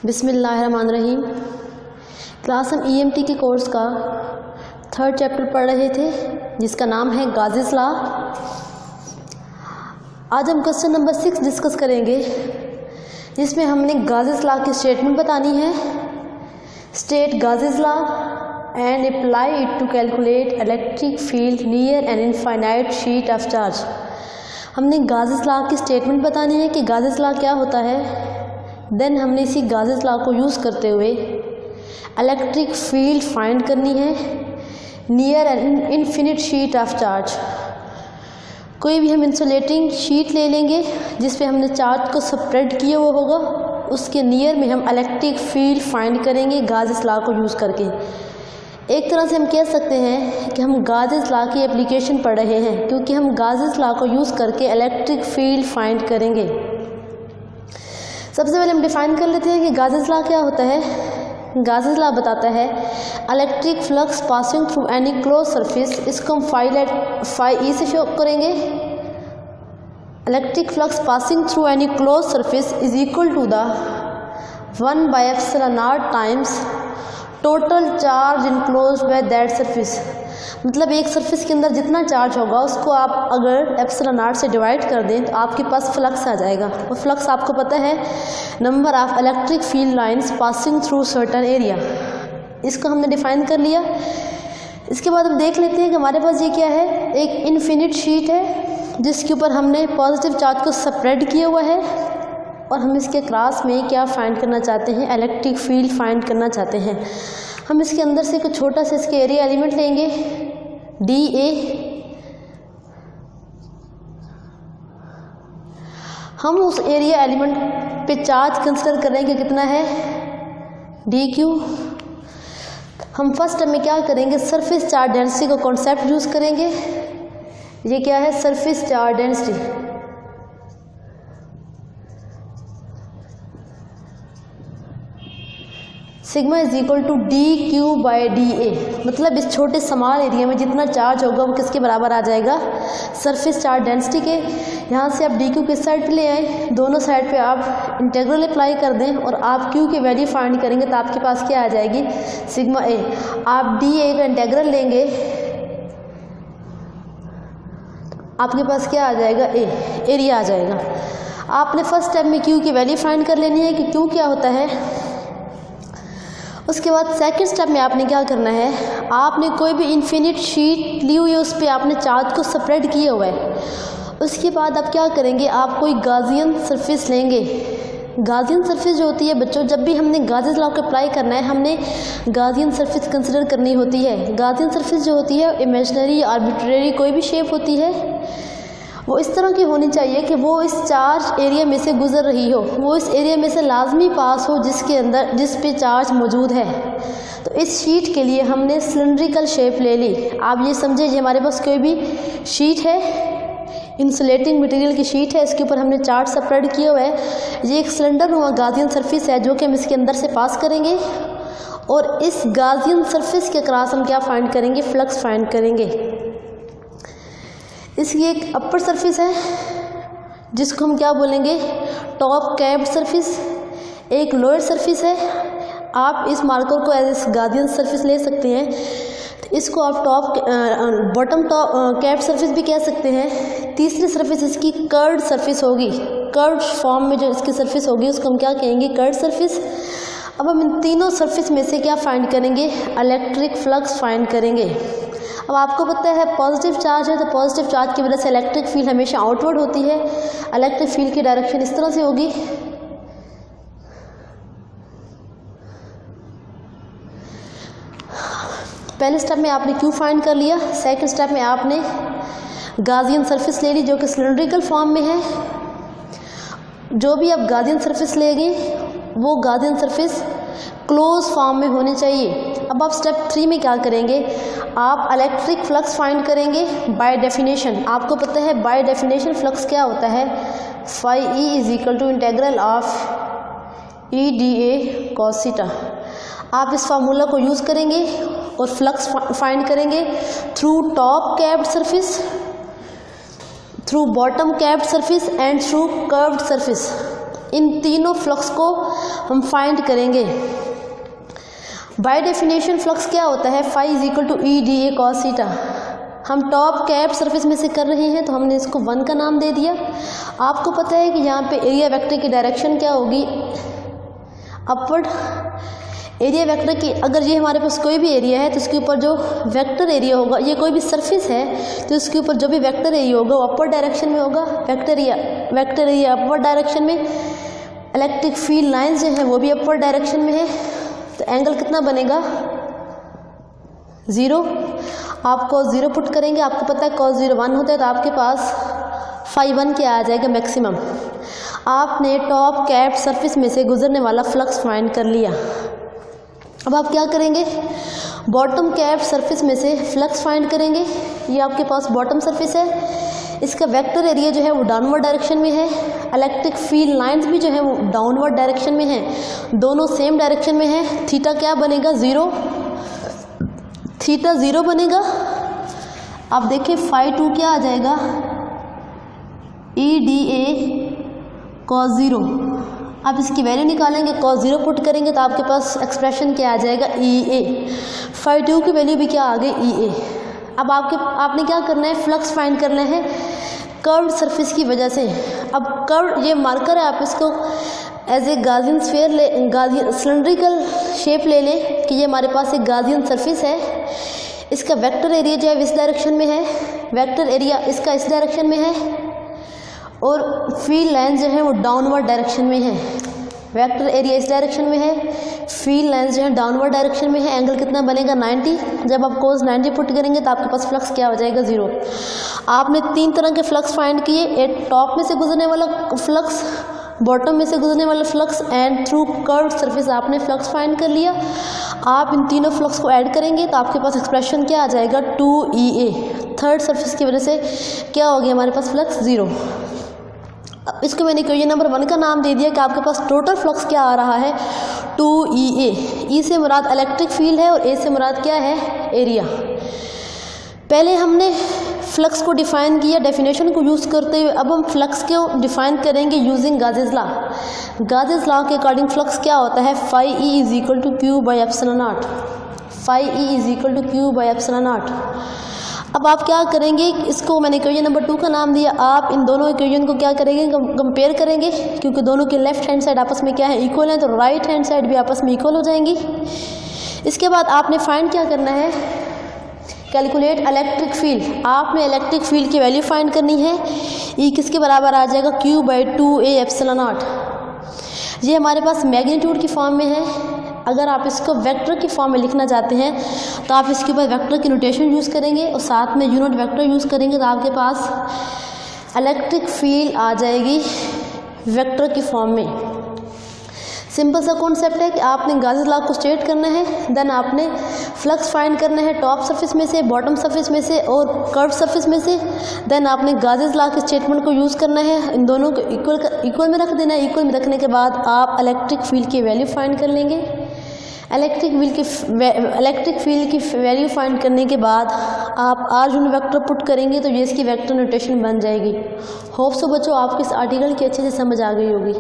बिस्मिल्लाहिर्रहमानिर्रहीम। क्लास हम ईएमटी के कोर्स का 3rd चैप्टर पढ़ रहे थे जिसका नाम है गाज़ीज़ लॉ। आज हम क्वेश्चन नंबर 6 डिस्कस करेंगे जिसमें हमने गाज़ीज़ लॉ की स्टेटमेंट बतानी है। State Gauss's law and apply it to calculate electric field near an infinite sheet of charge. हमने गाज़ीज़ लॉ की स्टेटमेंट बतानी है कि गाज़ीज़ लॉ क्या होता है। देन हमने इसी गाज़ीज़ लॉ को यूज़ करते हुए इलेक्ट्रिक फील्ड फाइंड करनी है near an infinite sheet of charge. कोई भी हम इंसुलेटिंग शीट ले लेंगे जिस पे हमने चार्ज को स्प्रेड किया हुआ होगा, उसके नियर में हम इलेक्ट्रिक फील्ड फाइंड करेंगे गाज़ीज़ लॉ को यूज़ करके। एक तरह से हम कह सकते हैं कि हम गाज़ीज़ लॉ की एप्लीकेशन पढ़ रहे हैं, क्योंकि हम गाज़ीज़ लॉ को यूज़ करके इलेक्ट्रिक फील्ड फाइंड करेंगे। सबसे पहले हम डिफाइन कर लेते हैं कि गाज़ीज़ लॉ क्या होता है। गाज़ीज़ लॉ बताता है electric flux passing through any close surface. इसको हम फाई ई से शो करेंगे। Electric flux passing through any close surface is equal to the 1/ε0 times total charge enclose by that surface. मतलब एक सरफेस के अंदर जितना चार्ज होगा उसको आप अगर ε0 से डिवाइड कर दें तो आपके पास फ्लक्स आ जाएगा। और फ्लक्स आपको पता है number of electric field lines passing through certain area. इसको हमने डिफाइन कर लिया। इसके बाद हम देख लेते हैं कि हमारे पास ये क्या है। एक इनफिनिट शीट है जिसके ऊपर हमने पॉजिटिव चार्ज को स्प्रेड किया हुआ है और हम इसके क्रॉस में क्या फाइंड करना चाहते हैं, इलेक्ट्रिक फील्ड फाइंड करना चाहते हैं। हम इसके अंदर से कुछ छोटा सा इसके एरिया एलिमेंट लेंगे DA। हम उस एरिया एलिमेंट पे चार्ज कंसिडर करेंगे कितना है DQ। हम फर्स्ट में क्या करेंगे, सरफेस चार्ज डेंसिटी को कॉन्सेप्ट यूज करेंगे। ये क्या है, surface charge density. Sigma is equal to DQ/DA। मतलब इस छोटे स्मॉल एरिया में जितना चार्ज होगा वो किसके बराबर आ जाएगा, सरफेस चार्ज डेंसिटी के। यहाँ से आप DQ किस साइड पे ले आए, दोनों साइड पे आप इंटीग्रल अप्लाई कर दें और आप Q की वैल्यू फाइंड करेंगे तो आपके पास क्या आ जाएगी, सिग्मा A। आप DA का इंटीग्रल लेंगे आपके पास क्या आ जाएगा, A एरिया आ जाएगा। आपने फर्स्ट स्टेप में Q की वैल्यू फाइंड कर लेनी है कि Q क्या होता है। उसके बाद सेकंड स्टेप में आपने क्या करना है, आपने कोई भी इनफिनिट शीट ली हुई है उस पर आपने चार्ज को स्प्रेड किया हुआ है। उसके बाद आप क्या करेंगे, आप कोई गाज़ियन सरफेस लेंगे। गाज़ियन सरफेस जो होती है बच्चों, जब भी हमने गाज़ीज़ लॉ को अप्लाई करना है हमने गाज़ियन सरफेस कंसिडर करनी होती है। गाज़ियन सरफेस जो होती है इमेजिनरी आर्बिट्रेरी कोई भी शेप होती है, वो इस तरह की होनी चाहिए कि वो इस चार्ज एरिया में से गुजर रही हो, वो इस एरिया में से लाजमी पास हो जिसके अंदर जिस पे चार्ज मौजूद है। तो इस शीट के लिए हमने सिलेंड्रिकल शेप ले ली। आप ये समझे जी हमारे पास कोई भी शीट है, इंसुलेटिंग मटेरियल की शीट है, इसके ऊपर हमने चार्ज स्प्रेड किया हुआ है। ये एक सिलेंडर हुआ गाज़ियन सरफेस है जो कि हम इसके अंदर से पास करेंगे और इस गाज़ियन सरफेस के क्रॉस हम क्या फाइंड करेंगे, फ्लक्स फाइंड करेंगे। इसकी एक अपर सरफेस है जिसको हम क्या बोलेंगे, टॉप कैप्ड सरफेस। एक लोअर सरफेस है, आप इस मार्कर को एज गाज़ियन सरफेस ले सकते हैं। तो इसको आप बॉटम टॉप कैप्ड सरफेस भी कह सकते हैं। तीसरी सरफेस इसकी कर्व्ड सरफेस होगी, कर्व्ड फॉर्म में जो इसकी सरफेस होगी उसको हम क्या कहेंगे, कर्व्ड सरफेस। अब हम इन तीनों सरफेस में से क्या फाइंड करेंगे, इलेक्ट्रिक फ्लक्स फाइंड करेंगे। अब आपको पता है पॉजिटिव चार्ज है तो पॉजिटिव चार्ज की वजह से इलेक्ट्रिक फील्ड हमेशा आउटवर्ड होती है। इलेक्ट्रिक फील्ड की डायरेक्शन इस तरह से होगी। पहले स्टेप में आपने Q फाइंड कर लिया। सेकंड स्टेप में आपने गाज़ियन सरफेस ले ली जो कि सिलेंड्रिकल फॉर्म में है। जो भी आप गाज़ियन सरफेस लेंगे वो गाज़ियन सरफेस क्लोज फॉर्म में होनी चाहिए। अब आप स्टेप 3 में क्या करेंगे, आप इलेक्ट्रिक फ्लक्स फाइंड करेंगे बाय डेफिनेशन। आपको पता है बाय डेफिनेशन फ्लक्स क्या होता है, phi E is equal to integral of EdA cos थीटा। आप इस फार्मूला को यूज़ करेंगे और फ्लक्स फाइंड करेंगे through top capped surface, through bottom capped surface and through curved surface. इन तीनों फ्लक्स को हम फाइंड करेंगे। बाय डेफिनेशन फ्लक्स क्या होता है, phi is equal to E D A cos theta. हम टॉप कैप सरफेस में से कर रहे हैं तो हमने इसको 1 का नाम दे दिया। आपको पता है कि यहाँ पे एरिया वेक्टर की डायरेक्शन क्या होगी, अपवर्ड। एरिया वेक्टर की, अगर ये हमारे पास कोई भी एरिया है तो उसके ऊपर जो वेक्टर एरिया होगा, ये कोई भी सरफेस है तो उसके ऊपर जो भी वेक्टर एरिया होगा वो अपवर्ड डायरेक्शन में होगा। वेक्टर एरिया अपवर्ड डायरेक्शन में, इलेक्ट्रिक फील्ड लाइंस जो है वो भी अपवर्ड डायरेक्शन में है, तो एंगल कितना बनेगा 0। आप cos 0 पुट करेंगे, आपको पता है cos 0 1 होता है, तो आपके पास फाई 1 क्या आ जाएगा मैक्सिमम। आपने टॉप कैप सरफेस में से गुजरने वाला फ्लक्स फाइंड कर लिया। अब आप क्या करेंगे, बॉटम कैप सरफेस में से फ्लक्स फाइंड करेंगे। ये आपके पास बॉटम सरफेस है, इसका वेक्टर एरिया जो है वो डाउनवर्ड डायरेक्शन में है, इलेक्ट्रिक फील्ड लाइंस भी जो है वो डाउनवर्ड डायरेक्शन में है, दोनों सेम डायरेक्शन में है। थीटा क्या बनेगा 0, थीटा 0 बनेगा। अब देखिए फाई 2 क्या आ जाएगा, ई डी ए कॉस 0। आप इसकी वैल्यू निकालेंगे, cos 0 पुट करेंगे तो आपके पास एक्सप्रेशन क्या आ जाएगा ई ए। फाई 2 की वैल्यू भी क्या आ गई ई ए। अब आपने क्या करना है, फ्लक्स फाइंड करना है कर्व्ड सरफेस की वजह से। अब कर्व ये मार्कर है, आप इसको as a Gaussian sphere cylindrical shape ले लें कि ये हमारे पास एक गाजियन सरफेस है। इसका वेक्टर एरिया जो है इस डायरेक्शन में है, वेक्टर एरिया इसका इस डायरेक्शन में है, और फील्ड लाइन जो है वो डाउनवर्ड डायरेक्शन में है। वेक्टर एरिया इस डायरेक्शन में है, फील्ड लाइन जो है डाउनवर्ड डायरेक्शन में है। एंगल कितना बनेगा 90। जब आप cos 90 पुट करेंगे तो आपके पास फ्लक्स क्या हो जाएगा 0। आपने 3 तरह के फ्लक्स फाइंड किए, एक टॉप में से गुजरने वाला फ्लक्स, बॉटम में से गुजरने वाला flux and through curved surface आपने फ्लक्स फाइंड कर लिया। आप इन तीनों फ्लक्स को ऐड करेंगे तो आपके पास एक्सप्रेशन क्या आ जाएगा 2EA। थर्ड सरफेस की वजह से क्या हो गया हमारे पास फ्लक्स 0। इसको मैंने इक्वेशन नंबर 1 का नाम दे दिया कि आपके पास टोटल फ्लक्स क्या आ रहा है 2EA। ई से मुराद इलेक्ट्रिक फील्ड है और ए से मुराद क्या है एरिया। पहले हमने फ्लक्स को डिफाइन किया डेफिनेशन को यूज़ करते हुए, अब हम फ्लक्स को डिफाइन करेंगे using Gauss's law. Gauss's law के अकॉर्डिंग फ्लक्स क्या होता है, phi E is equal to Q by epsilon naught. Phi E is equal to Q by epsilon naught. अब आप क्या करेंगे, इसको मैंने इक्वेशन नंबर 2 का नाम दिया। आप इन दोनों इक्वेशन को क्या करेंगे, कंपेयर करेंगे, क्योंकि दोनों की लेफ्ट हैंड साइड आपस में क्या है इक्वल है, तो राइट हैंड साइड भी आपस में इक्वल हो जाएंगी। इसके बाद आपने फाइंड क्या करना है, कैलकुलेट इलेक्ट्रिक फील्ड। आपने इलेक्ट्रिक फील्ड की वैल्यू फाइंड करनी है। ई किसके बराबर आ जाएगा Q by 2A epsilon not. ये हमारे पास मैग्नीट्यूड की फॉर्म में है। अगर आप इसको वेक्टर की फॉर्म में लिखना चाहते हैं तो आप इसके ऊपर वेक्टर की नोटेशन यूज़ करेंगे और साथ में यूनिट वेक्टर यूज़ करेंगे, तो आपके पास इलेक्ट्रिक फील्ड आ जाएगी वेक्टर की फॉर्म में। सिंपल सा कॉन्सेप्ट है कि आपने गाजेस लॉ को स्टेट करना है, देन आपने फ्लक्स फाइंड करना है टॉप सरफेस में से, बॉटम सरफेस में से और कर्व सरफेस में से। देन आपने गाजेस लॉ के स्टेटमेंट को यूज़ करना है, इन दोनों को इक्वल में रख देना है। इक्वल में रखने के बाद आप इलेक्ट्रिक फील्ड की वैल्यू फाइंड कर लेंगे। इलेक्ट्रिक फील्ड की वैल्यू फाइंड करने के बाद आप आर यूनिट वेक्टर पुट करेंगे तो ये इसकी वेक्टर नोटेशन बन जाएगी। होप सो बच्चों आपको इस आर्टिकल की अच्छे से समझ आ गई होगी।